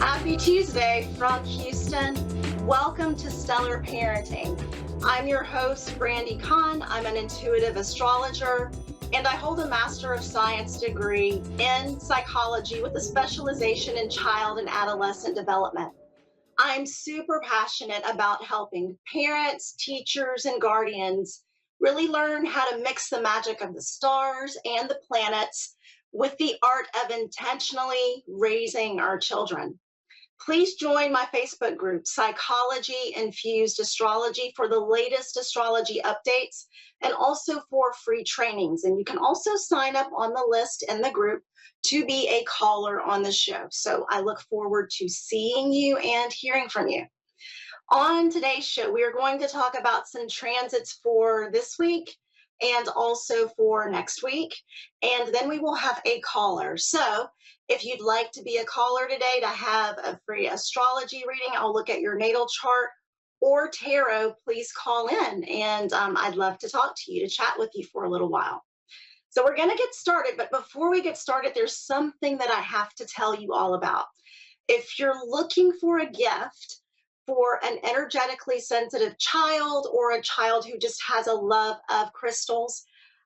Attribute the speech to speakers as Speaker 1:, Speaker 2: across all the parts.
Speaker 1: Happy Tuesday from Houston. Welcome to Stellar Parenting. I'm your host, Brandi. I'm an intuitive astrologer, and I hold a Master of Science degree in psychology with a specialization in child and adolescent development. I'm super passionate about helping parents, teachers, and guardians really learn how to mix the magic of the stars and the planets with the art of intentionally raising our children. Please join my Facebook group, Psychology Infused Astrology, for the latest astrology updates and also for free trainings. And you can also sign up on the list in the group to be a caller on the show. So I look forward to seeing you and hearing from you. On today's show, we are going to talk about some transits for this week and also for next week. And then we will have a caller. So if you'd like to be a caller today to have a free astrology reading, I'll look at your natal chart or tarot, please call in. And I'd love to talk to you, to chat with you for a little while. So we're going to get started. But before we get started, there's something that I have to tell you all about. If you're looking for a gift for an energetically sensitive child or a child who just has a love of crystals,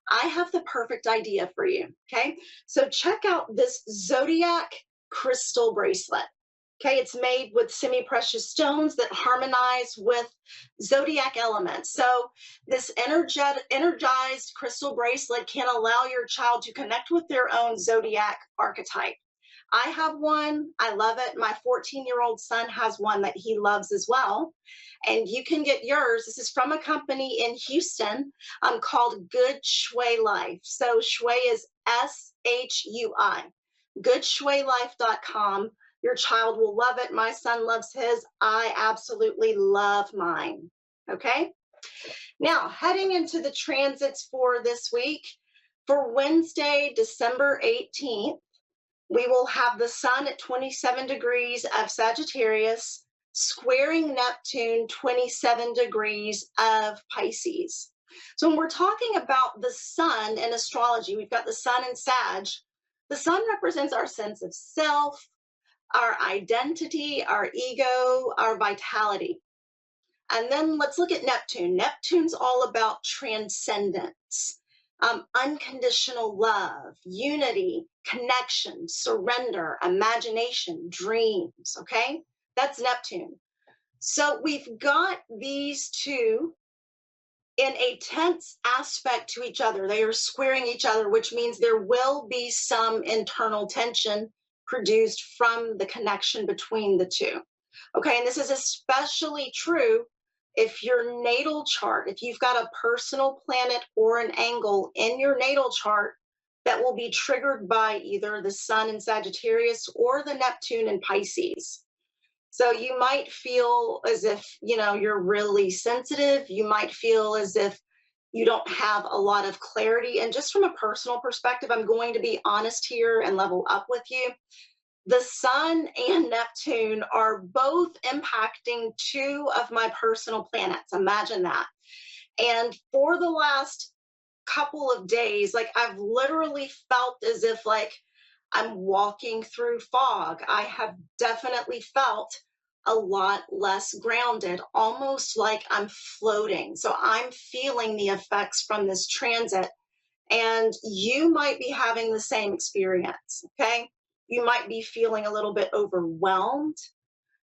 Speaker 1: I have the perfect idea for you, okay? So check out this Zodiac crystal bracelet, okay? It's made with semi-precious stones that harmonize with Zodiac elements. So this energized crystal bracelet can allow your child to connect with their own Zodiac archetype. I have one. I love it. My 14-year-old son has one that he loves as well. And you can get yours. This is from a company in Houston called Good Shui Life. So Shui is S-H-U-I. GoodShuiLife.com. Your child will love it. My son loves his. I absolutely love mine. Okay? Now, heading into the transits for this week, for Wednesday, December 18th, we will have the sun at 27 degrees of Sagittarius, squaring Neptune 27 degrees of Pisces. So when we're talking about the sun in astrology, we've got the sun in Sag. The sun represents our sense of self, our identity, our ego, our vitality. And then let's look at Neptune. Neptune's all about transcendence. Unconditional love, unity, connection, surrender, imagination, dreams, okay? That's Neptune. So we've got these two in a tense aspect to each other. They are squaring each other, which means there will be some internal tension produced from the connection between the two. Okay, and this is especially true if your natal chart, if you've got a personal planet or an angle in your natal chart that will be triggered by either the sun in Sagittarius or the Neptune in Pisces. So you might feel as if, you're really sensitive. You might feel as if you don't have a lot of clarity. And just from a personal perspective, I'm going to be honest here and level up with you. The sun and Neptune are both impacting two of my personal planets. Imagine that. And for the last couple of days, I've literally felt as if I'm walking through fog. I have definitely felt a lot less grounded, almost like I'm floating. So I'm feeling the effects from this transit, and you might be having the same experience, okay? You might be feeling a little bit overwhelmed.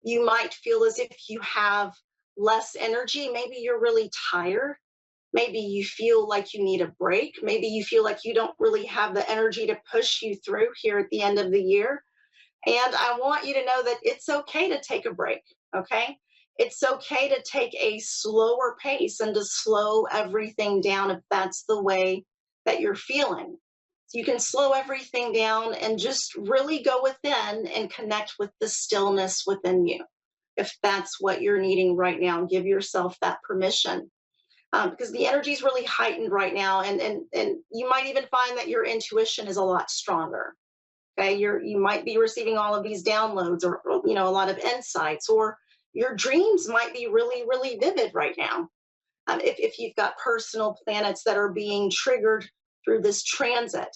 Speaker 1: You might feel as if you have less energy. Maybe you're really tired. Maybe you feel like you need a break. Maybe you feel like you don't really have the energy to push you through here at the end of the year. And I want you to know that it's okay to take a break, okay? It's okay to take a slower pace and to slow everything down if that's the way that you're feeling. So you can slow everything down and just really go within and connect with the stillness within you, if that's what you're needing right now. Give yourself that permission, because the energy is really heightened right now, and you might even find that your intuition is a lot stronger. Okay, you might be receiving all of these downloads, or a lot of insights, or your dreams might be really, really vivid right now. If you've got personal planets that are being triggered through this transit.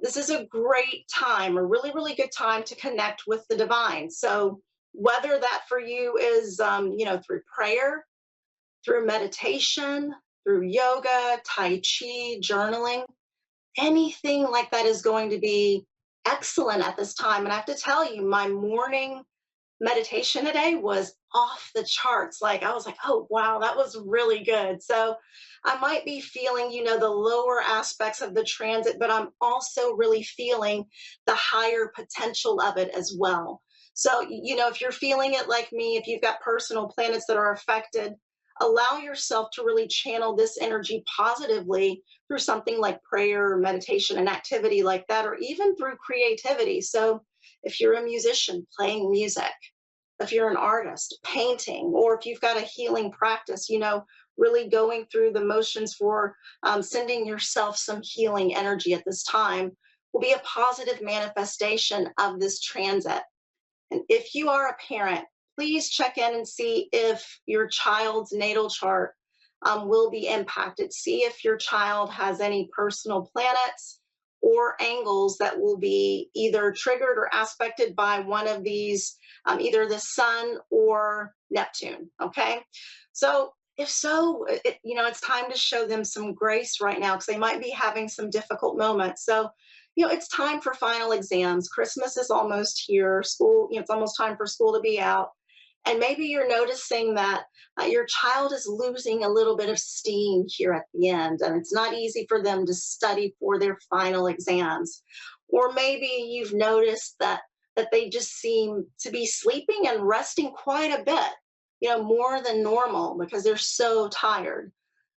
Speaker 1: This is a great time, a really, really good time to connect with the divine. So whether that for you is, through prayer, through meditation, through yoga, Tai Chi, journaling, anything like that is going to be excellent at this time. And I have to tell you, my morning meditation today was off the charts. Like I was like, oh wow, that was really good. So I might be feeling, the lower aspects of the transit, but I'm also really feeling the higher potential of it as well. So, if you're feeling it like me, if you've got personal planets that are affected, allow yourself to really channel this energy positively through something like prayer or meditation, and activity like that, or even through creativity. So if you're a musician playing music, if you're an artist painting, or if you've got a healing practice, really going through the motions for sending yourself some healing energy at this time will be a positive manifestation of this transit. And if you are a parent, please check in and see if your child's natal chart will be impacted. See if your child has any personal planets or angles that will be either triggered or aspected by one of these, either the sun or Neptune. Okay. So if so, it's time to show them some grace right now, because they might be having some difficult moments. So it's time for final exams. Christmas is almost here. School, it's almost time for school to be out. And maybe you're noticing that your child is losing a little bit of steam here at the end, and it's not easy for them to study for their final exams. Or maybe you've noticed that they just seem to be sleeping and resting quite a bit, more than normal because they're so tired.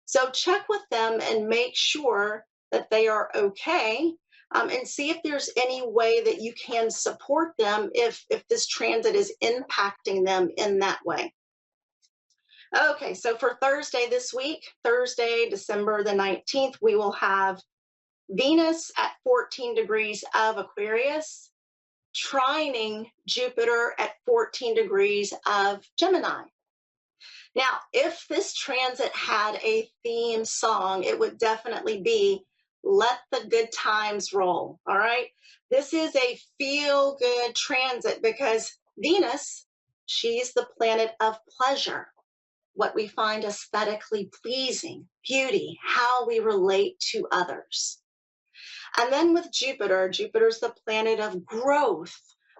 Speaker 1: So check with them and make sure that they are okay, and see if there's any way that you can support them if this transit is impacting them in that way. Okay, so for Thursday this week, Thursday, December the 19th, we will have Venus at 14 degrees of Aquarius, trining Jupiter at 14 degrees of Gemini. Now, if this transit had a theme song, it would definitely be Let the Good Times Roll. All right. This is a feel good transit because Venus, she's the planet of pleasure, what we find aesthetically pleasing, beauty, how we relate to others. And then with Jupiter, Jupiter's the planet of growth,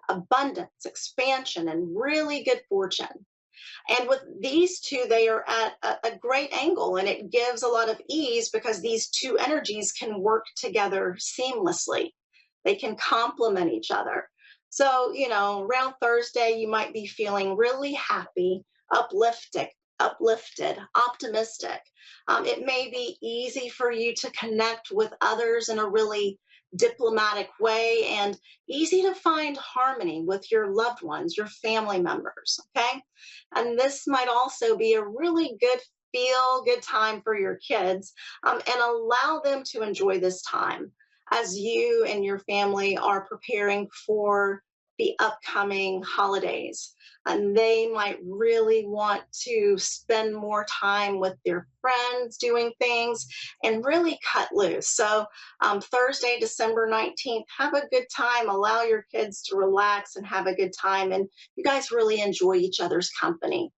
Speaker 1: abundance, expansion, and really good fortune. And with these two, they are at a great angle, and it gives a lot of ease because these two energies can work together seamlessly. They can complement each other. So, around Thursday, you might be feeling really happy, uplifted, optimistic. It may be easy for you to connect with others in a really diplomatic way, and easy to find harmony with your loved ones, your family members. Okay. And this might also be a really good feel good time for your kids, and allow them to enjoy this time as you and your family are preparing for the upcoming holidays. And they might really want to spend more time with their friends doing things and really cut loose. So, Thursday, December 19th, have a good time. Allow your kids to relax and have a good time. And you guys really enjoy each other's company.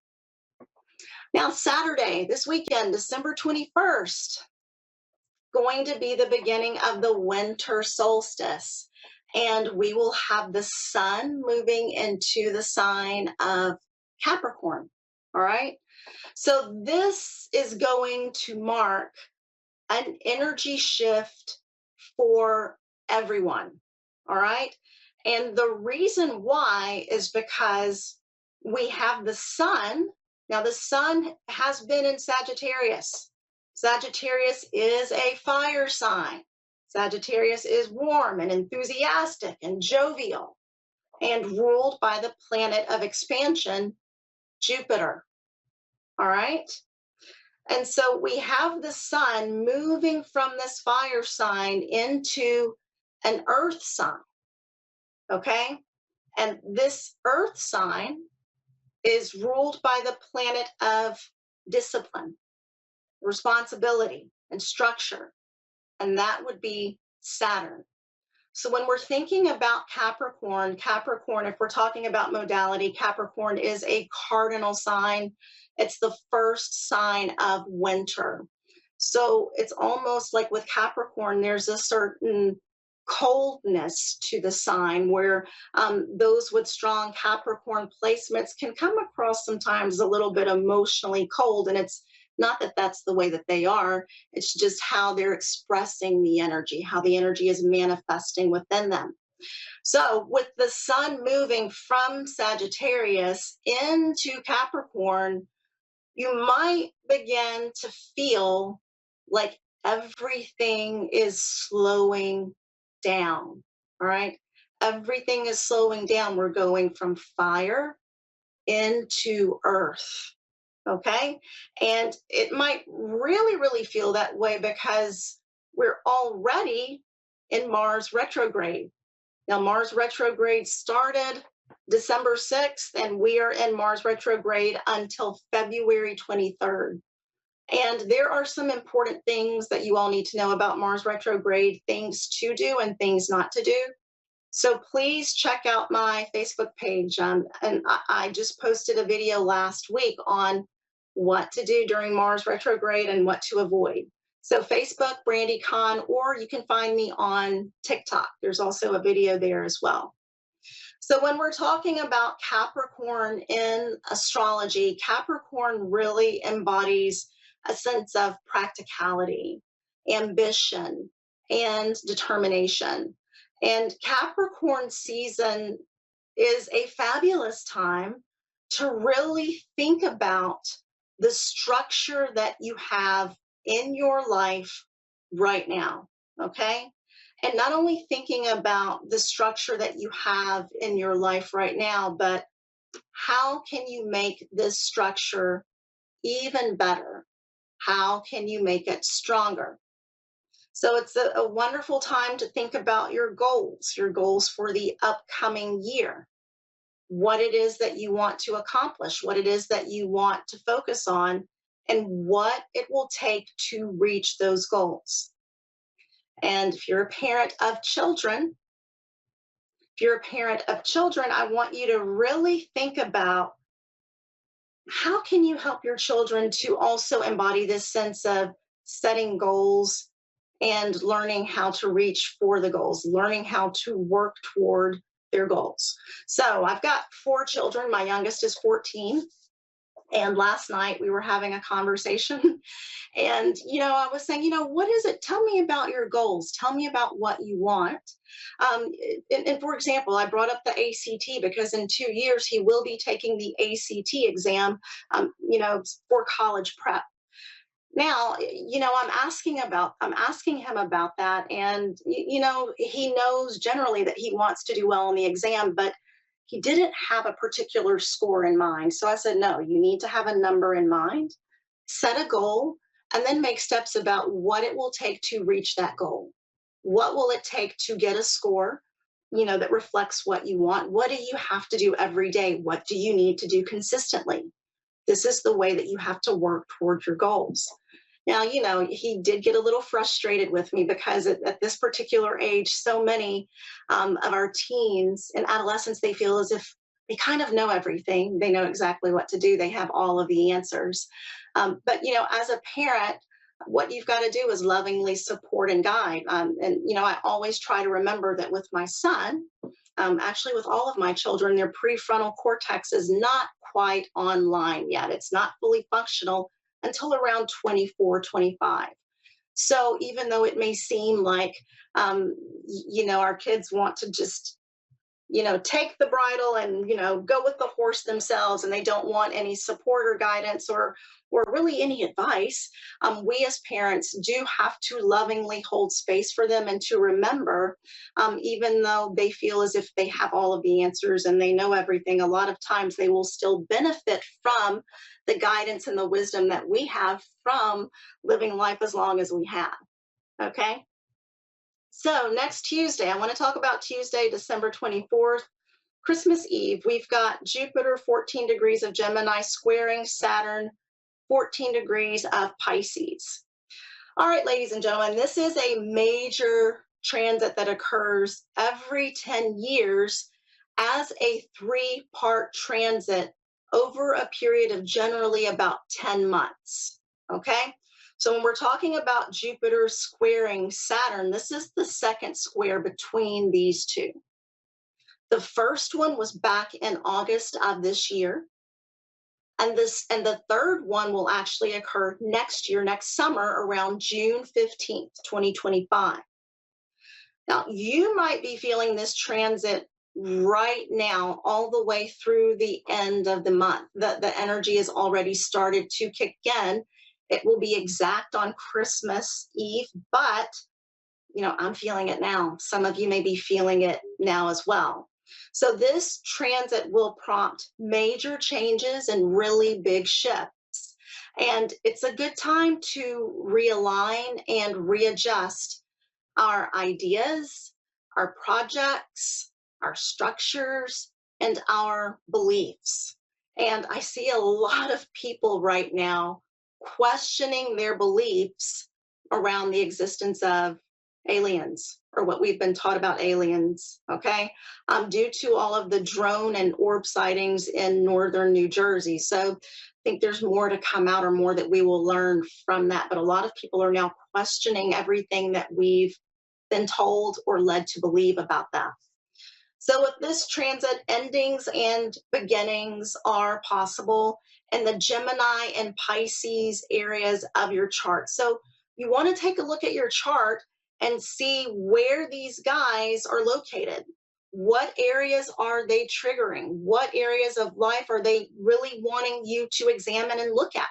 Speaker 1: Now, Saturday, this weekend, December 21st, going to be the beginning of the winter solstice. And we will have the sun moving into the sign of Capricorn. All right. So this is going to mark an energy shift for everyone. All right. And the reason why is because we have the sun. Now, the sun has been in Sagittarius. Sagittarius is a fire sign. Sagittarius is warm and enthusiastic and jovial and ruled by the planet of expansion, Jupiter. All right. And so we have the sun moving from this fire sign into an earth sign. Okay. And this earth sign is ruled by the planet of discipline, responsibility, and structure. And that would be Saturn. So when we're thinking about Capricorn, if we're talking about modality, Capricorn is a cardinal sign. It's the first sign of winter. So it's almost like with Capricorn, there's a certain coldness to the sign where those with strong Capricorn placements can come across sometimes a little bit emotionally cold. And it's not that that's the way that they are, it's just how they're expressing the energy, how the energy is manifesting within them. So, with the sun moving from Sagittarius into Capricorn, you might begin to feel like everything is slowing down. All right. Everything is slowing down. We're going from fire into earth. Okay. And it might really, really feel that way because we're already in Mars retrograde. Now, Mars retrograde started December 6th, and we are in Mars retrograde until February 23rd. And there are some important things that you all need to know about Mars retrograde, things to do and things not to do. So please check out my Facebook page. And I just posted a video last week on what to do during Mars retrograde and what to avoid. So Facebook, Brandi Khan, or you can find me on TikTok. There's also a video there as well. So when we're talking about Capricorn in astrology, Capricorn really embodies a sense of practicality, ambition, and determination. And Capricorn season is a fabulous time to really think about the structure that you have in your life right now. Okay. And not only thinking about the structure that you have in your life right now, but how can you make this structure even better? How can you make it stronger? So it's a wonderful time to think about your goals for the upcoming year, what it is that you want to accomplish, what it is that you want to focus on, and what it will take to reach those goals. And if you're a parent of children, I want you to really think about how can you help your children to also embody this sense of setting goals and learning how to reach for the goals, learning how to work toward their goals. So I've got 4 children. My youngest is 14. And last night we were having a conversation and, I was saying, what is it? Tell me about your goals. Tell me about what you want. And for example, I brought up the ACT because in 2 years he will be taking the ACT exam, for college prep. Now, I'm asking him about that. And, he knows generally that he wants to do well on the exam, but he didn't have a particular score in mind. So I said, no, you need to have a number in mind, set a goal, and then make steps about what it will take to reach that goal. What will it take to get a score, that reflects what you want? What do you have to do every day? What do you need to do consistently? This is the way that you have to work toward your goals. Now, he did get a little frustrated with me because at this particular age, so many of our teens and adolescents, they feel as if they kind of know everything. They know exactly what to do. They have all of the answers. But, as a parent, what you've got to do is lovingly support and guide. I always try to remember that with my son, actually with all of my children, their prefrontal cortex is not quite online yet. It's not fully functional until around 24, 25. So even though it may seem like, our kids want to just, take the bridle and, go with the horse themselves, and they don't want any support or guidance or really any advice, we as parents do have to lovingly hold space for them and to remember, even though they feel as if they have all of the answers and they know everything, a lot of times they will still benefit from the guidance and the wisdom that we have from living life as long as we have. Okay. So next Tuesday, I want to talk about Tuesday, December 24th, Christmas Eve. We've got Jupiter 14 degrees of Gemini squaring Saturn 14 degrees of Pisces. All right, ladies and gentlemen, this is a major transit that occurs every 10 years as a 3-part transit over a period of generally about 10 months. Okay? So when we're talking about Jupiter squaring Saturn, this is the second square between these two. The first one was back in August of this year. And the third one will actually occur next year, next summer, around June 15th, 2025. Now, you might be feeling this transit right now, all the way through the end of the month. The energy has already started to kick in. It will be exact on Christmas Eve, but I'm feeling it now. Some of you may be feeling it now as well. So this transit will prompt major changes and really big shifts. And it's a good time to realign and readjust our ideas, our projects, our structures, and our beliefs. And I see a lot of people right now questioning their beliefs around the existence of aliens, or what we've been taught about aliens, okay? Due to all of the drone and orb sightings in northern New Jersey. So I think there's more to come out, or more that we will learn from that. But a lot of people are now questioning everything that we've been told or led to believe about that. So with this transit, endings and beginnings are possible in the Gemini and Pisces areas of your chart. So you want to take a look at your chart and see where these guys are located. What areas are they triggering? What areas of life are they really wanting you to examine and look at?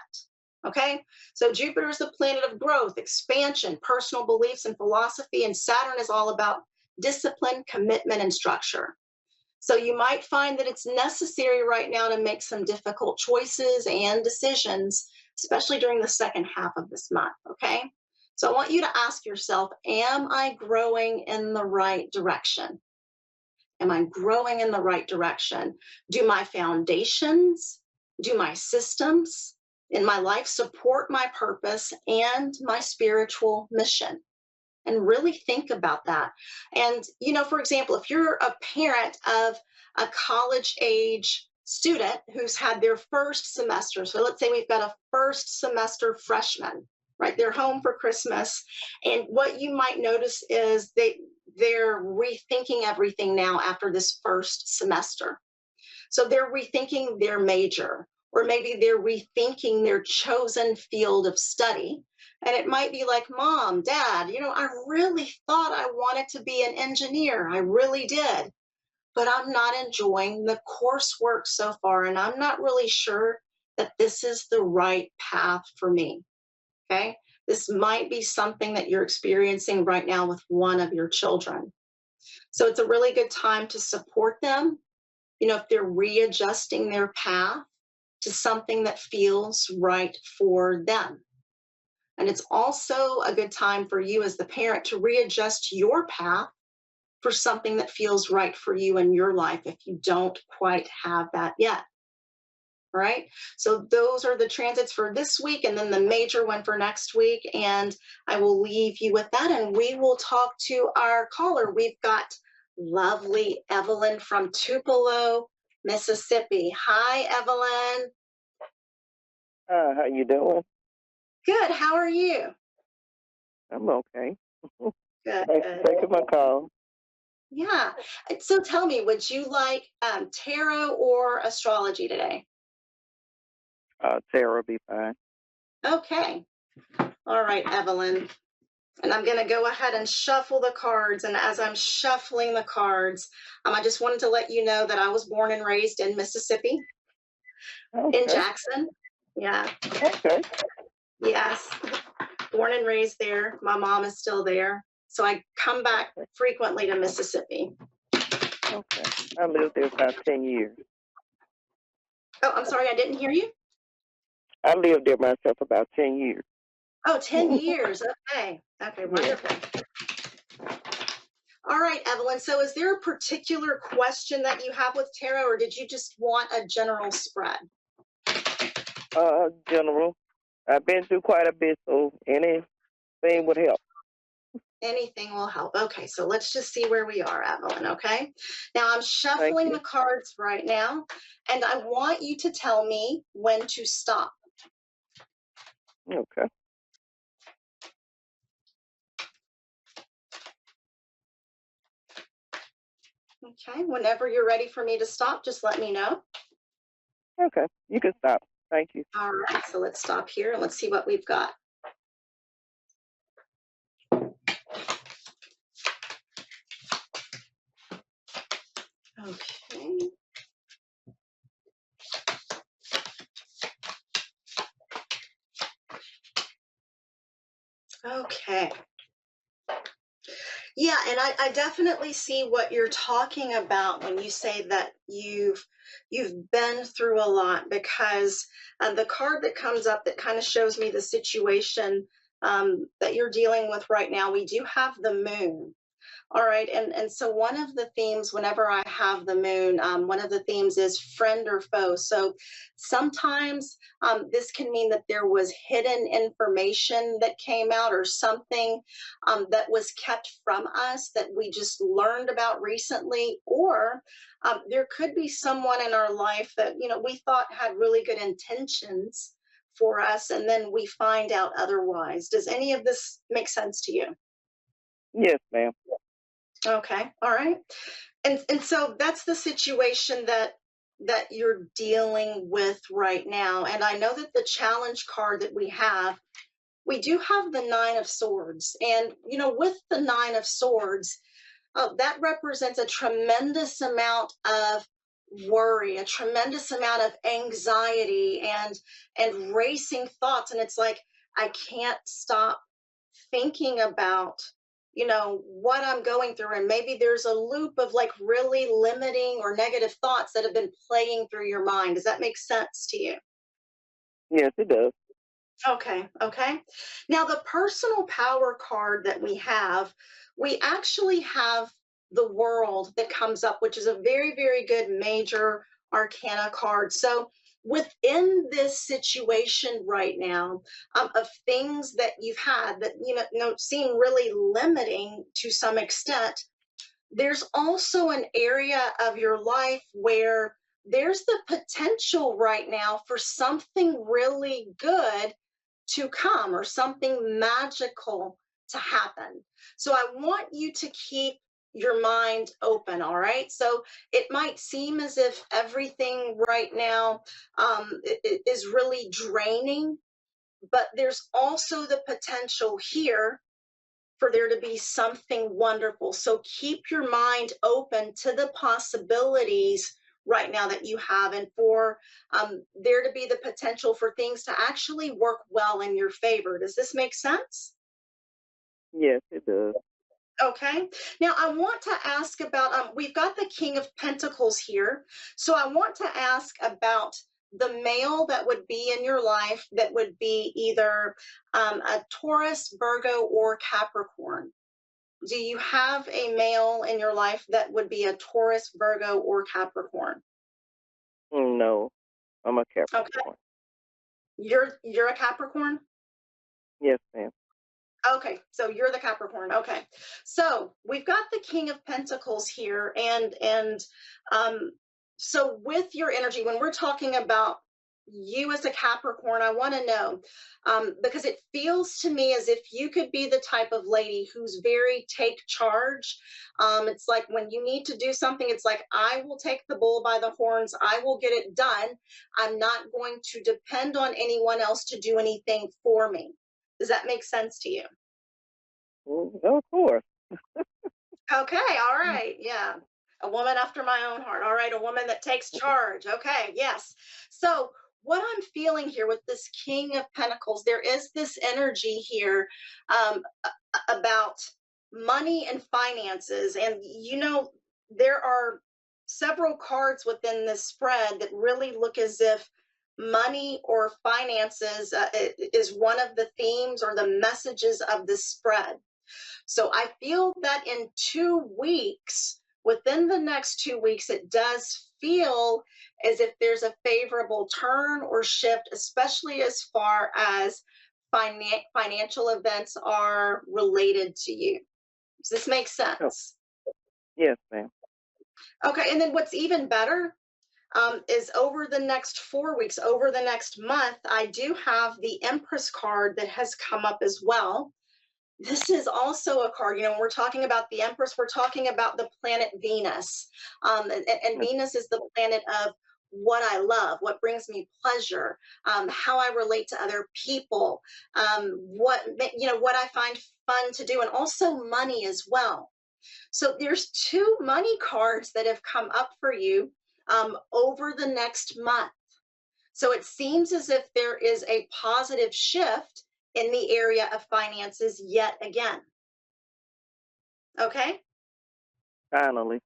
Speaker 1: Okay, so Jupiter is the planet of growth, expansion, personal beliefs, and philosophy, and Saturn is all about discipline, commitment, and structure. So you might find that it's necessary right now to make some difficult choices and decisions, especially during the second half of this month. Okay, so I want you to ask yourself, am I growing in the right direction? Am I growing in the right direction? Do my foundations, do my systems in my life support my purpose and my spiritual mission? And really think about that. And, for example, if you're a parent of a college age student who's had their first semester, so let's say we've got a first semester freshman, right? They're home for Christmas. And what you might notice is they're rethinking everything now after this first semester. So they're rethinking their major, or maybe they're rethinking their chosen field of study. And it might be like, Mom, Dad, I really thought I wanted to be an engineer. I really did. But I'm not enjoying the coursework so far. And I'm not really sure that this is the right path for me. Okay. This might be something that you're experiencing right now with one of your children. So it's a really good time to support them. If they're readjusting their path to something that feels right for them. And it's also a good time for you as the parent to readjust your path for something that feels right for you in your life if you don't quite have that yet. All right. So those are the transits for this week, and then the major one for next week. And I will leave you with that, and we will talk to our caller. We've got lovely Evelyn from Tupelo, Mississippi. Hi, Evelyn.
Speaker 2: How you doing?
Speaker 1: Good. How are you?
Speaker 2: I'm okay.
Speaker 1: Good.
Speaker 2: Thanks for taking my call.
Speaker 1: Yeah. So tell me, would you like tarot or astrology today?
Speaker 2: Sarah will be fine.
Speaker 1: Okay. All right, Evelyn. And I'm going to go ahead and shuffle the cards. And as I'm shuffling the cards, I just wanted to let you know that I was born and raised in Mississippi,
Speaker 2: Okay.
Speaker 1: in Jackson. Yeah.
Speaker 2: Okay.
Speaker 1: Yes. Born and raised there. My mom is still there. So I come back frequently to Mississippi.
Speaker 2: Okay. I lived there about 10 years.
Speaker 1: Oh, I'm sorry, I didn't hear you.
Speaker 2: I lived there myself about 10 years.
Speaker 1: Oh, 10 years. Okay. Okay, wonderful. All right, Evelyn. So is there a particular question that you have with tarot, or did you just want a general spread?
Speaker 2: General. I've been through quite a bit, so anything would help.
Speaker 1: Anything will help. Okay, so let's just see where we are, Evelyn. Okay. Now I'm
Speaker 2: Thank
Speaker 1: shuffling
Speaker 2: you.
Speaker 1: the cards right now, and I want you to tell me when to stop.
Speaker 2: Okay.
Speaker 1: Okay. Whenever you're ready for me to stop, just let me know.
Speaker 2: Okay. You can stop. Thank you.
Speaker 1: All right. So let's stop here and let's see what we've got. Okay. Okay. Yeah, and I definitely see what you're talking about when you say that you've been through a lot, because the card that comes up that kind of shows me the situation that you're dealing with right now, we do have the moon. All right, and so one of the themes, whenever I have the moon, one of the themes is friend or foe. So sometimes this can mean that there was hidden information that came out, or something that was kept from us that we just learned about recently, or there could be someone in our life that we thought had really good intentions for us, and then we find out otherwise. Does any of this make sense to you?
Speaker 2: Yes, ma'am.
Speaker 1: Okay, all right. And so that's the situation that you're dealing with right now. And I know that the challenge card that we do have the Nine of Swords. And with the Nine of Swords, that represents a tremendous amount of worry, a tremendous amount of anxiety and racing thoughts. And it's like, I can't stop thinking about what I'm going through, and maybe there's a loop of like really limiting or negative thoughts that have been playing through your mind. Does that make sense to you?
Speaker 2: Yes, it does.
Speaker 1: Okay, okay. Now the personal power card that we actually have the World that comes up, which is a very, very good major arcana card. So within this situation right now, of things that you've had that seem really limiting to some extent, there's also an area of your life where there's the potential right now for something really good to come, or something magical to happen. So I want you to keep your mind open, all right? So it might seem as if everything right now is really draining, but there's also the potential here for there to be something wonderful. So keep your mind open to the possibilities right now that you have, and for there to be the potential for things to actually work well in your favor. Does this make sense?
Speaker 2: Yes, it does.
Speaker 1: Okay. Now I want to ask about, we've got the King of Pentacles here. So I want to ask about the male that would be in your life that would be either a Taurus, Virgo, or Capricorn. Do you have a male in your life that would be a Taurus, Virgo, or Capricorn?
Speaker 2: No, I'm a
Speaker 1: Okay.
Speaker 2: Capricorn.
Speaker 1: You're a Capricorn?
Speaker 2: Yes, ma'am.
Speaker 1: Okay, so you're the Capricorn. Okay, so we've got the King of Pentacles here, and um, so with your energy, when we're talking about you as a Capricorn, I want to know, because it feels to me as if you could be the type of lady who's very take charge. It's like when you need to do something, it's like, I will take the bull by the horns. I will get it done. I'm not going to depend on anyone else to do anything for me. Does that make sense to you?
Speaker 2: Of course.
Speaker 1: Okay, all right. Yeah. A woman after my own heart. All right, a woman that takes charge. Okay, yes. So, what I'm feeling here with this King of Pentacles, there is this energy here about money and finances. And, there are several cards within this spread that really look as if money or finances is one of the themes or the messages of this spread. So I feel that in 2 weeks, within the next 2 weeks, it does feel as if there's a favorable turn or shift, especially as far as financial events are related to you. Does this make
Speaker 2: Oh,
Speaker 1: sense?
Speaker 2: yes, ma'am.
Speaker 1: Okay, and then what's even better is over the next 4 weeks, over the next month, I do have the Empress card that has come up as well. This is also a card, when we're talking about the Empress, we're talking about the planet Venus. And
Speaker 2: Mm.
Speaker 1: Venus is the planet of what I love, what brings me pleasure, how I relate to other people, what I find fun to do, and also money as well. So there's two money cards that have come up for you over the next month. So it seems as if there is a positive shift in the area of finances yet again. Okay.
Speaker 2: Finally.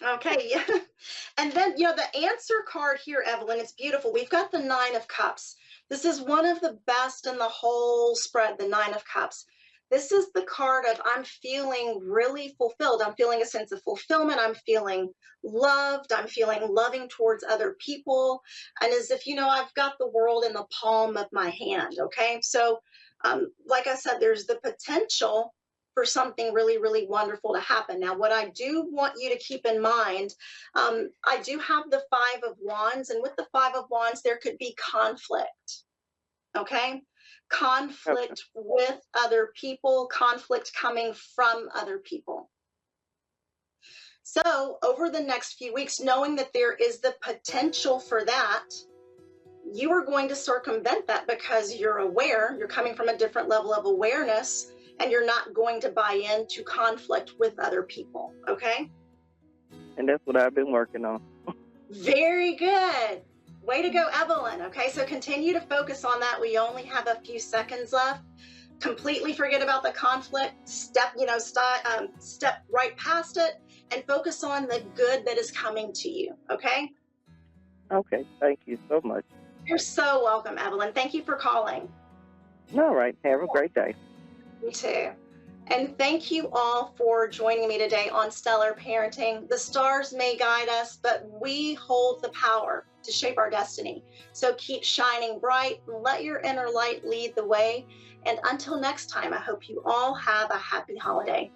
Speaker 1: Okay. Yeah. And then, the answer card here, Evelyn, it's beautiful. We've got the Nine of Cups. This is one of the best in the whole spread, the Nine of Cups. This is the card of I'm feeling really fulfilled. I'm feeling a sense of fulfillment. I'm feeling loved. I'm feeling loving towards other people. And as if, I've got the world in the palm of my hand. Okay. So, like I said, there's the potential for something really, really wonderful to happen. Now, what I do want you to keep in mind, I do have the Five of Wands, and with the Five of Wands, there could be conflict. Okay?
Speaker 2: Okay.
Speaker 1: Conflict with other people, conflict coming from other people. So, over the next few weeks, knowing that there is the potential for that, you are going to circumvent that because you're coming from a different level of awareness, and you're not going to buy into conflict with other people. Okay.
Speaker 2: And that's what I've been working on.
Speaker 1: Very good. Way to go, Evelyn. Okay. So continue to focus on that. We only have a few seconds left. Completely forget about the conflict. Step right past it and focus on the good that is coming to you. Okay.
Speaker 2: Okay. Thank you so much.
Speaker 1: You're so welcome, Evelyn. Thank you for calling.
Speaker 2: All right. Have a great day.
Speaker 1: You too. And thank you all for joining me today on Stellar Parenting. The stars may guide us, but we hold the power to shape our destiny. So keep shining bright, let your inner light lead the way. And until next time, I hope you all have a happy holiday.